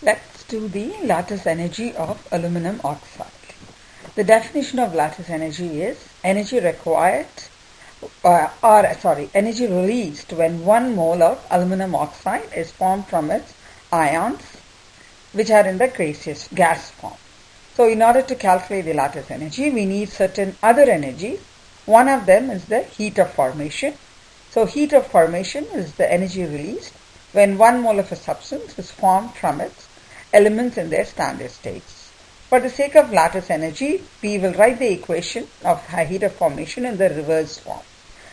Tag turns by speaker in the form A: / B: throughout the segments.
A: Let's do the lattice energy of aluminum oxide. The definition of lattice energy is energy required energy released when 1 mole of aluminum oxide is formed from its ions, which are in the gaseous gas form. So in order to calculate the lattice energy, we need certain other energies. One of them is the heat of formation. So heat of formation is the energy released when 1 mole of a substance is formed from its elements in their standard states. For the sake of lattice energy, we will write the equation of heat of formation in the reverse form.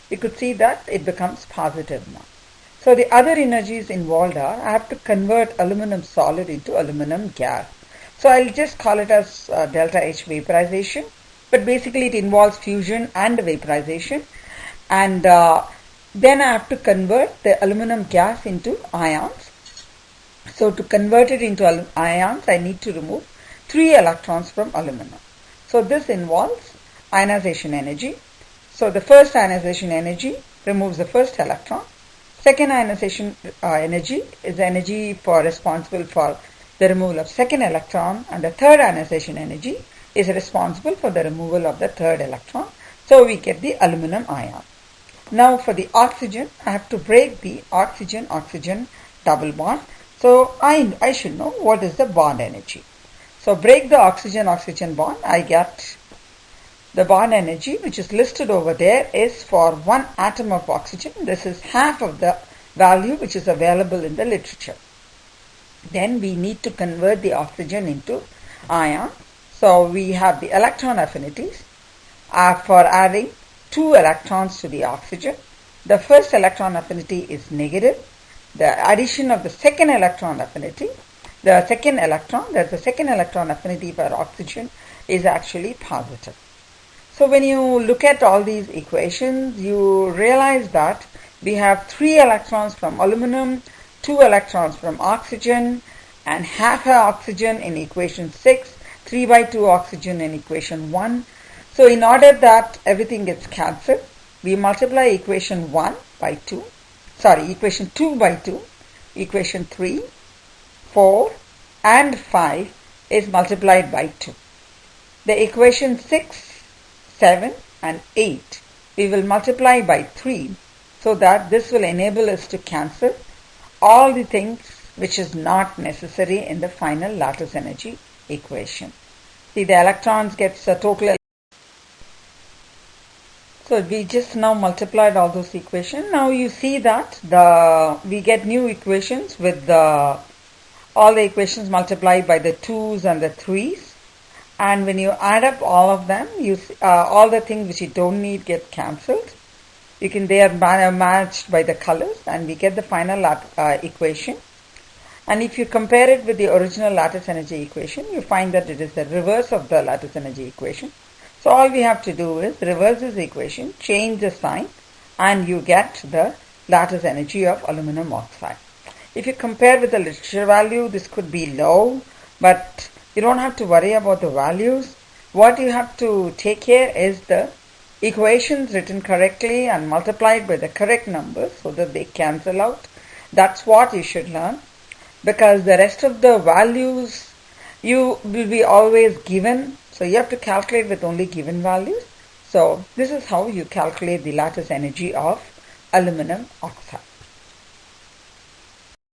A: We could see that it becomes positive now. So the other energies involved are, I have to convert aluminum solid into aluminum gas. So I'll just call it as delta H vaporization, but basically it involves fusion and vaporization. And then I have to convert the aluminum gas into ions. So to convert it into ions, I need to remove 3 electrons from aluminum. So this involves ionization energy. So the first ionization energy removes the first electron. Second ionization energy is the energy responsible for the removal of second electron, and the third ionization energy is responsible for the removal of the third electron. So we get the aluminum ion. Now for the oxygen, I have to break the oxygen-oxygen double bond. So I should know what is the bond energy. So break the oxygen-oxygen bond, I get the bond energy, which is listed over there, is for 1 atom of oxygen. This is half of the value which is available in the literature. Then we need to convert the oxygen into ion. So we have the electron affinities for adding 2 electrons to the oxygen. The first electron affinity is negative. The addition of the second electron affinity, there's a second electron affinity for oxygen, is actually positive. So when you look at all these equations, you realize that we have 3 electrons from aluminum, 2 electrons from oxygen, and half oxygen in equation 6, 3 by 2 oxygen in equation 1. So in order that everything gets cancelled, we multiply equation 2 by 2, equation 3, 4 and 5 is multiplied by 2. The equation 6, 7 and 8 we will multiply by 3, so that this will enable us to cancel all the things which is not necessary in the final lattice energy equation. See, the electrons gets a total. So we just now multiplied all those equations. Now you see that we get new equations with all the equations multiplied by the 2's and the 3's. And when you add up all of them, all the things which you don't need get cancelled. They are matched by the colors, and we get the final equation. And if you compare it with the original lattice energy equation, you find that it is the reverse of the lattice energy equation. So all we have to do is reverse this equation, change the sign, and you get the lattice energy of aluminum oxide. If you compare with the literature value, this could be low, but you don't have to worry about the values. What you have to take care is the equations written correctly and multiplied by the correct numbers so that they cancel out. That's what you should learn, because the rest of the values you will be always given. So you have to calculate with only given values. So this is how you calculate the lattice energy of aluminum oxide.